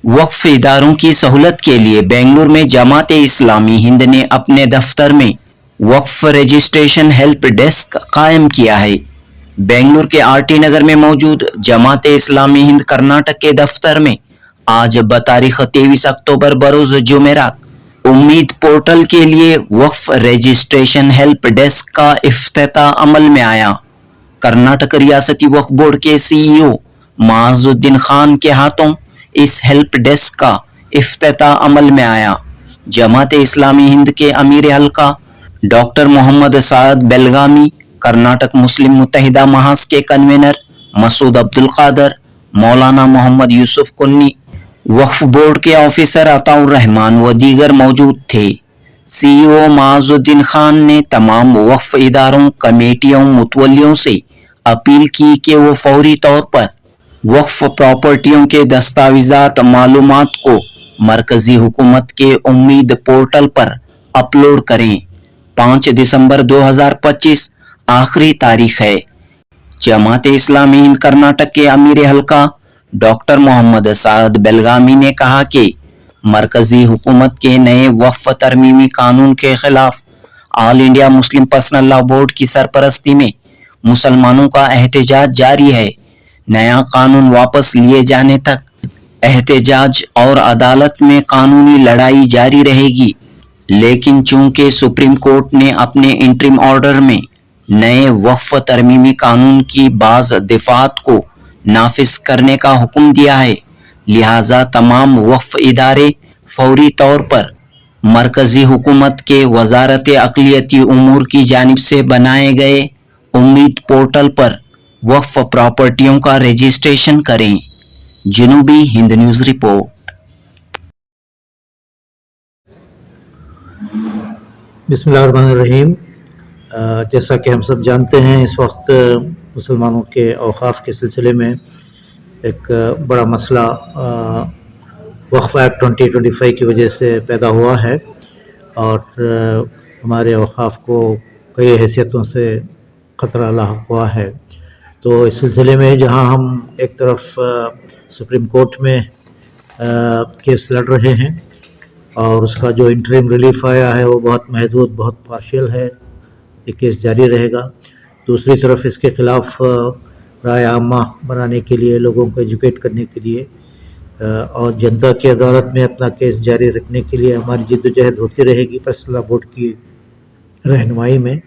वक्फ इदारों की सहूलत के लिए बेंगलुरु में जमात इस्लामी हिंद ने अपने दफ्तर में वक्फ रजिस्ट्रेशन हेल्प डेस्क कायम किया है। बेंगलुरु के आरटी नगर में मौजूद जमात इस्लामी हिंद कर्नाटक के दफ्तर में आज बतारीख 23 अक्टूबर बरोज जुमेरात उम्मीद पोर्टल के लिए वक्फ रजिस्ट्रेशन हेल्प डेस्क का इफ्तिताह अमल में आया। कर्नाटक रियासती वक्फ बोर्ड के सीईओ माजुद्दीन खान के हाथों इस हेल्प डेस्क का इफ्तिताह अमल में आया। जमात इस्लामी हिंद के अमीर हल्का डॉक्टर मोहम्मद साद बेलगामी, कर्नाटक मुस्लिम मुत्तहिदा महाज के कन्वीनर मसूद अब्दुल कादर, मौलाना मोहम्मद यूसुफ कुन्नी, वक्फ बोर्ड के ऑफिसर अताउर रहमान व दीगर मौजूद थे। सीईओ माजुद्दीन खान ने तमाम वक्फ इदारों, कमेटियों, मुतवल्लियों से अपील की कि वो फौरी तौर पर वक्फ प्रॉपर्टियों के दस्तावेजात मालूमात को मरकजी हुकूमत के उम्मीद पोर्टल पर अपलोड करें। 5 दिसंबर 2025 आखिरी तारीख है। जमात इस्लामी हिंद कर्नाटक के अमीर हल्का डॉक्टर मोहम्मद साद बेलगामी ने कहा कि मरकजी हुकूमत के नए वक्फ तरमीमी कानून के खिलाफ all India Muslim personal law board की सरपरस्ती में मुसलमानों का एहतजाज जारी है। नया कानून वापस लिए जाने तक एहतजाज और अदालत में कानूनी लड़ाई जारी रहेगी, लेकिन चूंकि सुप्रीम कोर्ट ने अपने इंटरिम ऑर्डर में नए वक्फ तरमीमी कानून की बाज़ दिफात को नाफिज करने का हुक्म दिया है, लिहाजा तमाम वक्फ इदारे फौरी तौर पर मरकजी हुकूमत के वजारत अक़लियती उमूर की जानिब से बनाए गए उम्मीद पोर्टल पर वक्फ प्रॉपर्टियों का रजिस्ट्रेशन करें। जनूबी हिंद न्यूज़ रिपोर्ट। बिस्मिल्लाहिर्रहमानिर्रहीम। जैसा कि हम सब जानते हैं, इस वक्त मुसलमानों के औक़ाफ़ के सिलसिले में एक बड़ा मसला वक्फ एक्ट 2025 की वजह से पैदा हुआ है और हमारे औक़ाफ़ को कई हैसियतों से ख़तरा लाहक़ हुआ है। तो इस सिलसिले में जहां हम एक तरफ सुप्रीम कोर्ट में केस लड़ रहे हैं और उसका जो इंटरिम रिलीफ आया है वो बहुत महदूद, बहुत पार्शियल है, ये केस जारी रहेगा। दूसरी तरफ इसके ख़िलाफ़ राय आमा बनाने के लिए, लोगों को एजुकेट करने के लिए और जनता की अदालत में अपना केस जारी रखने के लिए हमारी जिद्दोजहद होती रहेगी पर्सनल लॉ बोर्ड की रहनुमाई में।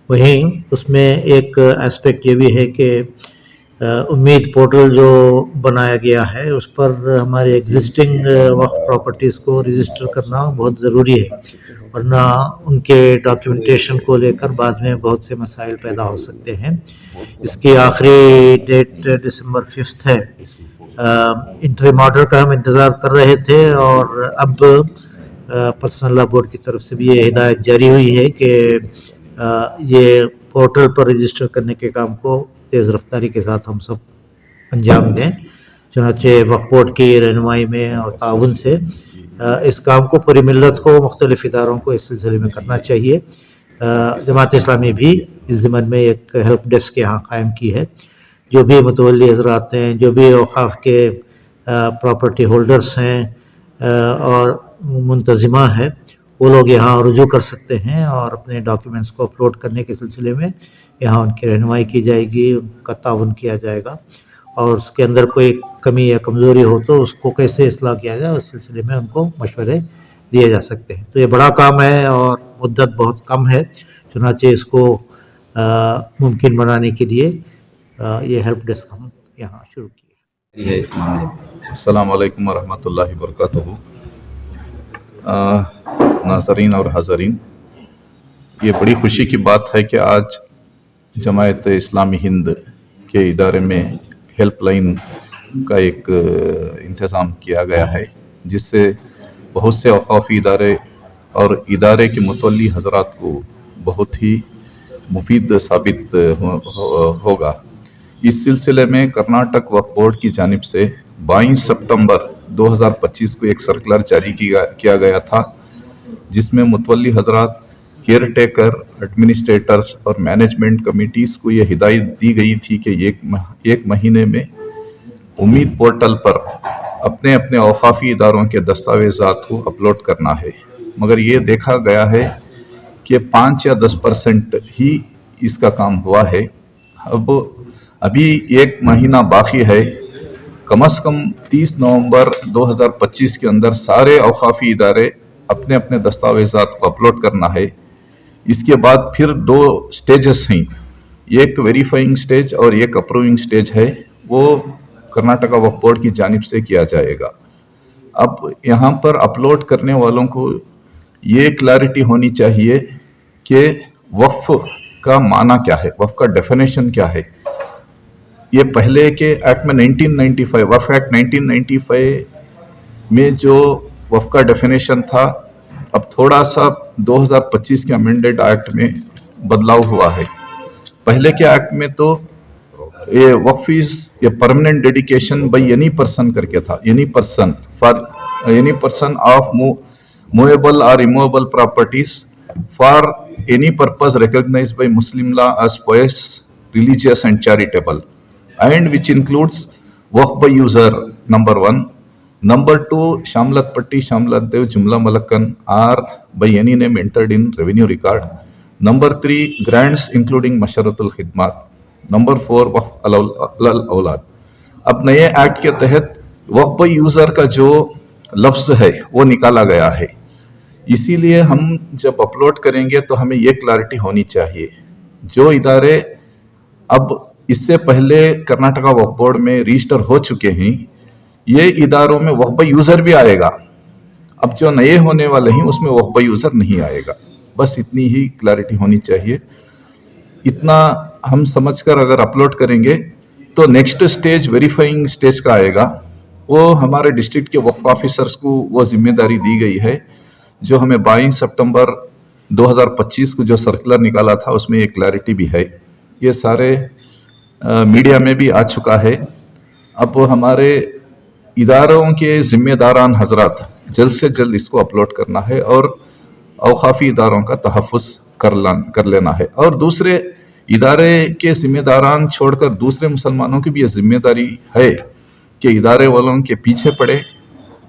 वहीं उसमें एक एस्पेक्ट ये भी है कि उम्मीद पोर्टल जो बनाया गया है उस पर हमारे एग्जिस्टिंग वक्फ प्रॉपर्टीज़ को रजिस्टर करना बहुत ज़रूरी है, वरना उनके डॉक्यूमेंटेशन को लेकर बाद में बहुत से मसाइल पैदा हो सकते हैं। इसकी आखिरी डेट दिसंबर 5 है। इंटरिम ऑर्डर का हम इंतज़ार कर रहे थे और अब पर्सनल लॉ बोर्ड की तरफ से भी ये हिदायत जारी हुई है कि ये पोर्टल पर रजिस्टर करने के काम को तेज़ रफ्तारी के साथ हम सब अंजाम दें। चुनांचे वक्फ बोर्ड की रहनुमाई में और ताउन से इस काम को पूरी मिल्लत को, मुख्तलिफ इदारों को इस सिलसिले में करना चाहिए। जमात इस्लामी भी इस ज़िम्मन में एक हेल्प डेस्क यहाँ कायम की है। जो भी मुतवल्ली हज़रात हैं, जो भी औक़ाफ़ के प्रॉपर्टी होल्डर्स हैं और मुंतज़िमा है, वो लोग यहाँ रुजू कर सकते हैं और अपने डॉक्यूमेंट्स को अपलोड करने के सिलसिले में यहाँ उनकी रहनुमाई की जाएगी, उनका ताउन किया जाएगा और उसके अंदर कोई कमी या कमज़ोरी हो तो उसको कैसे इस्लाह किया जाए उस सिलसिले में उनको मशवरे दिए जा सकते हैं। तो ये बड़ा काम है और मुद्दत बहुत कम है, चुनांचे इसको मुमकिन बनाने के लिए ये हेल्प डेस्क हम यहाँ शुरू किए है। अस्सलाम वालेकुम वरहमतुल्लाहि वबरकातुहू। नाज़रीन और हाज़रीन, ये बड़ी खुशी की बात है कि आज जमायत इस्लामी हिंद के इदारे में हेल्पलाइन का एक इंतज़ाम किया गया है, जिससे बहुत से औक़ाफ़ी इदारे और इदारे के मुतवल्ली हज़रात को बहुत ही मुफीद साबित होगा। इस सिलसिले में कर्नाटक वक्फ बोर्ड की जानिब से 22 सितंबर 2025 को एक सर्कुलर जारी किया गया था, जिसमें मुतवल्ली हज़रात, केयर टेकर, एडमिनिस्ट्रेटर्स और मैनेजमेंट कमिटीज़ को यह हिदायत दी गई थी कि एक महीने में उम्मीद पोर्टल पर अपने अपने औकाफ़ी इदारों के दस्तावेज़ात को अपलोड करना है, मगर ये देखा गया है कि 5 या 10% ही इसका काम हुआ है। अब अभी 1 महीना बाकी है, कम से कम 30 नवंबर 2025 के अंदर सारे औकाफ़ी इदारे अपने अपने दस्तावेज़ात को अपलोड करना है। इसके बाद फिर 2 स्टेजेस हैं, एक वेरीफाइंग स्टेज और एक अप्रूविंग स्टेज है, वो कर्नाटका वक्फ बोर्ड की जानिब से किया जाएगा। अब यहाँ पर अपलोड करने वालों को ये क्लैरिटी होनी चाहिए कि वक्फ का माना क्या है, वक्फ का डेफिनेशन क्या है। ये पहले के एक्ट में 1995 वक्फ एक्ट 1995 में जो वक्फ का डेफिनेशन था, अब थोड़ा सा 2025 के अमेंडेड एक्ट में बदलाव हुआ है। पहले के एक्ट में तो ये वक्फ इज ये permanent dedication by any person करके था, any person for any person of movable और immovable properties for any purpose recognised by Muslim law as pious, religious and charitable, and which includes waqf by user, number 1. Number 2, Shamlat Patti, Shamlat Dev, Jumla Malakan are by any name entered in revenue record. Number 3, grants including Masharatul Khidmat. Number 4, waqf al aulad. अब नए act के तहत वक्फ by user का जो लफ्ज है वो निकाला गया है। इसीलिए हम जब अपलोड करेंगे तो हमें ये क्लैरिटी होनी चाहिए, जो इदारे अब इससे पहले कर्नाटका वक्फ बोर्ड में रजिस्टर हो चुके हैं, ये इदारों में वक्फ बाय यूजर भी आएगा। अब जो नए होने वाले हैं उसमें वक्फ बाय यूजर नहीं आएगा। बस इतनी ही क्लैरिटी होनी चाहिए। इतना हम समझकर अगर अपलोड करेंगे तो नेक्स्ट स्टेज वेरीफाइंग स्टेज का आएगा। वो हमारे डिस्ट्रिक्ट के वक्फ ऑफिसर्स को वो जिम्मेदारी दी गई है, जो हमें 22 सितंबर 2025 को जो सर्कुलर निकाला था उसमें ये क्लैरिटी भी है। ये सारे मीडिया में भी आ चुका है। अब हमारे इदारों के जिम्मेदारान हजरात जल्द से जल्द इसको अपलोड करना है और औकाफ़ी इदारों का तहफ़्फ़ुज़ कर लेना है। और दूसरे इदारे के जिम्मेदारान छोड़कर दूसरे मुसलमानों की भी ये जिम्मेदारी है कि इदारे वालों के पीछे पड़े,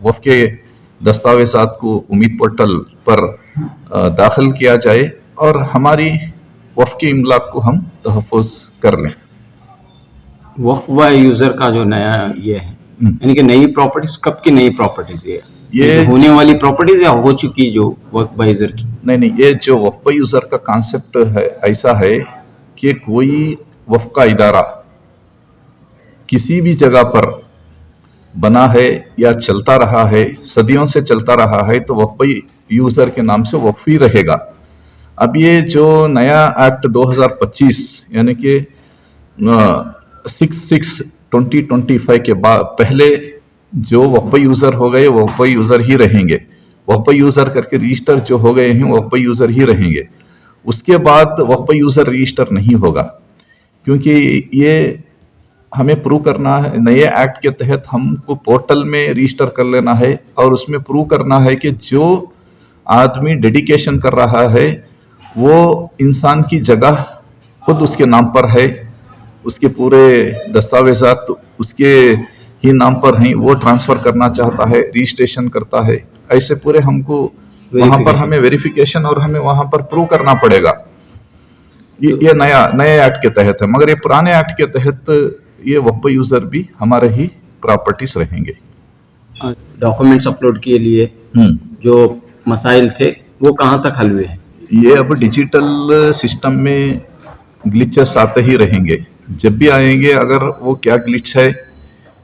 वफ़ के दस्तावेज़ात को उम्मीद पोर्टल पर दाखिल किया जाए और हमारी वफ़ के इमलाक को हम तहफ़्फ़ुज़ कर लें। वक्फ बाय यूजर का जो नया ये है, यानी कि नई प्रॉपर्टीज, कब की नई प्रॉपर्टीज ये होने वाली प्रॉपर्टीज या हो चुकी जो वक्फ बाय यूजर की? नहीं, ये जो वक्फ बाय यूजर का कॉन्सेप्ट है ऐसा है कि कोई वक्फ का इदारा किसी भी जगह पर बना है या चलता रहा है, सदियों से चलता रहा है, तो वक्फ बाय यूजर के नाम से वक्फ ही रहेगा। अब ये जो नया एक्ट 2025 यानी कि 6/6/2025 के बाद पहले जो वक्फ बाय यूजर हो गए वो वक्फ बाय यूजर ही रहेंगे, वक्फ बाय यूजर करके रजिस्टर जो हो गए हैं वो वक्फ बाय यूजर ही रहेंगे। उसके बाद वक्फ बाय यूजर रजिस्टर नहीं होगा, क्योंकि ये हमें प्रूव करना है, नए एक्ट के तहत हमको पोर्टल में रजिस्टर कर लेना है और उसमें प्रूव करना है कि जो आदमी डेडिकेशन कर रहा है वो इंसान की जगह खुद उसके नाम पर है, उसके पूरे दस्तावेजात उसके ही नाम पर हैं, वो ट्रांसफ़र करना चाहता है, रजिस्ट्रेशन करता है, ऐसे पूरे हमको वहाँ पर हमें वेरिफिकेशन और हमें वहाँ पर प्रूव करना पड़ेगा। ये नए एक्ट के तहत है, मगर ये पुराने एक्ट के तहत ये वक्फ बाय यूजर भी हमारे ही प्रॉपर्टीज रहेंगे। डॉक्यूमेंट्स अपलोड के लिए जो मसाइल थे वो कहाँ तक हल हुए हैं? ये अब डिजिटल सिस्टम में ग्लिचेस आते ही रहेंगे, जब भी आएंगे अगर वो क्या ग्लिच है,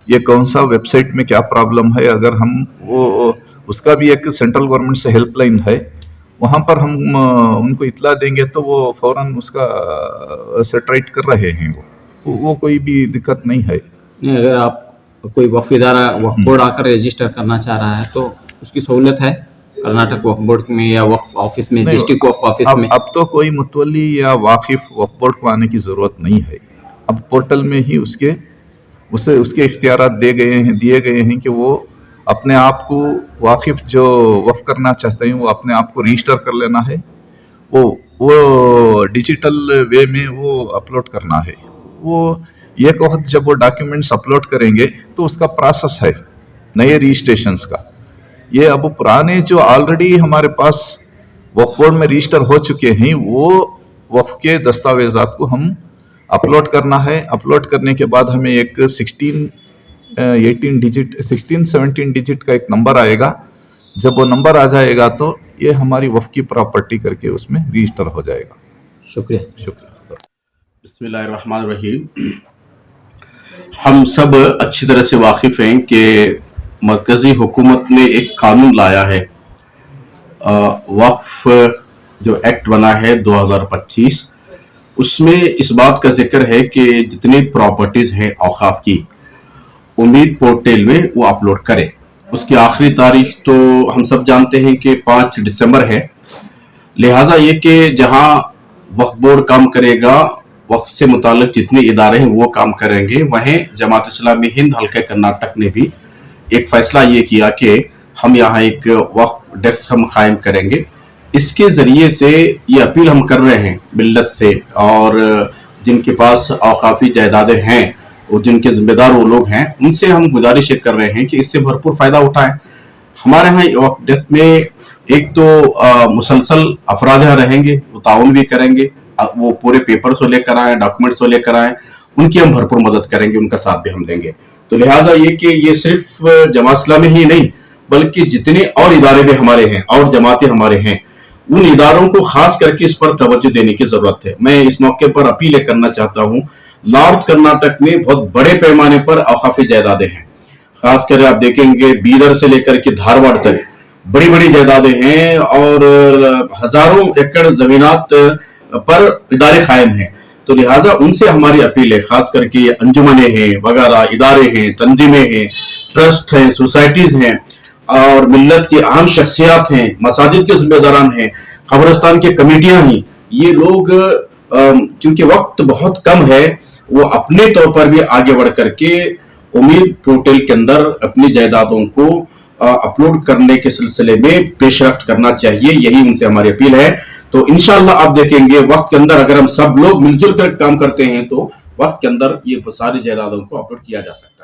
ये कौन सा वेबसाइट में क्या प्रॉब्लम है, अगर हम वो उसका भी एक सेंट्रल गवर्नमेंट से हेल्पलाइन है, वहाँ पर हम उनको इतला देंगे तो वो फौरन उसका सेटराइट कर रहे हैं। वो कोई भी दिक्कत नहीं है। अगर आप कोई वक्फ इदारा वक्फ बोर्ड आकर रजिस्टर करना चाह रहा है तो उसकी सहूलत है कर्नाटक वक्फ बोर्ड में या वक्फ ऑफिस में, डिस्ट्रिक्ट वक्फ ऑफिस में? अब तो कोई मुतवल्ली या वाकिफ वक्फ बोर्ड को आने की जरूरत नहीं है। अब पोर्टल में ही उसके इख्तियारात दिए गए हैं कि वो अपने आप को वाकिफ जो वक्फ करना चाहते हैं वो अपने आप को रजिस्टर कर लेना है, वो डिजिटल वे में वो अपलोड करना है। वो एक वक्त जब वो डॉक्यूमेंट्स अपलोड करेंगे तो उसका प्रोसेस है, नए रजिस्ट्रेशंस का, ये अब पुराने जो ऑलरेडी हमारे पास वक्फ बोर्ड में रजिस्टर हो चुके हैं वो वक्फ के दस्तावेजात को हम अपलोड करना है। अपलोड करने के बाद हमें एक 17 डिजिट का एक नंबर आएगा। जब वो नंबर आ जाएगा तो ये हमारी वक्फ की प्रॉपर्टी करके उसमें रजिस्टर हो जाएगा। शुक्रिया। बिस्मिल्लाहिर्रहमानिर्रहीम। हम सब अच्छी तरह से वाकिफ़ हैं कि मरकज़ी हुकूमत ने एक कानून लाया है, वक्फ जो एक्ट बना है 2025, उसमें इस बात का जिक्र है कि जितनी प्रॉपर्टीज़ हैं औक़ाफ़ की, उम्मीद पोर्टल में वो अपलोड करें। उसकी आखिरी तारीख तो हम सब जानते हैं कि 5 दिसंबर है। लिहाजा ये कि जहां वक्फ बोर्ड काम करेगा, वक्फ से मुताल्लिक जितने इदारे हैं वो काम करेंगे, वहीं जमात इस्लामी हिंद हल्के कर्नाटक ने भी एक फैसला ये किया कि हम यहाँ एक वक्फ डेस्क हम कायम करेंगे। इसके ज़रिए से ये अपील हम कर रहे हैं मिल्लत से, और जिनके पास औक़ाफ़ी जायदादें हैं और जिनके ज़िम्मेदार वो लोग हैं, उनसे हम गुजारिश कर रहे हैं कि इससे भरपूर फ़ायदा उठाएं। हमारे यहाँ वक्फ डेस्क में एक तो मुसलसल अफराद यहाँ रहेंगे, वो ताउन भी करेंगे, वो पूरे पेपर्स को लेकर आए, डॉक्यूमेंट्स को लेकर आए, उनकी हम भरपूर मदद करेंगे, उनका साथ भी हम देंगे। तो लिहाजा ये कि ये सिर्फ जमात इस्लामी ही नहीं बल्कि जितने और इदारे भी हमारे हैं और जमातें हमारे हैं, उन इदारों को खास करके इस पर तवज्जो देने की जरूरत है। मैं इस मौके पर अपील करना चाहता हूँ, नॉर्थ कर्नाटक में बहुत बड़े पैमाने पर औक़ाफ़ी जायदादें हैं, खासकर आप देखेंगे बीदर से लेकर के धारवाड़ तक बड़ी बड़ी जायदादें हैं और हजारों एकड़ जमीनात पर इदारे कायम हैं। तो लिहाजा उनसे हमारी अपील है, खास करके ये अंजुमने हैं वगैरह, इदारे हैं, तंजीमें हैं, ट्रस्ट हैं, सोसाइटीज हैं और मिल्लत की अहम शख्सियात हैं, मसाजिद के जिम्मेदारान हैं, कब्रिस्तान की कमेटियां हैं, ये लोग चूंकि वक्त बहुत कम है, वो अपने तौर पर भी आगे बढ़ करके उम्मीद पोर्टल के अंदर अपनी जायदादों को अपलोड करने के सिलसिले में पेशरफ्त करना चाहिए। यही उनसे हमारी अपील है। तो इंशाअल्लाह आप देखेंगे वक्त के अंदर अगर हम सब लोग मिलजुल कर काम करते हैं तो वक्त के अंदर ये सारी जायदादों को अपलोड किया जा सकता है।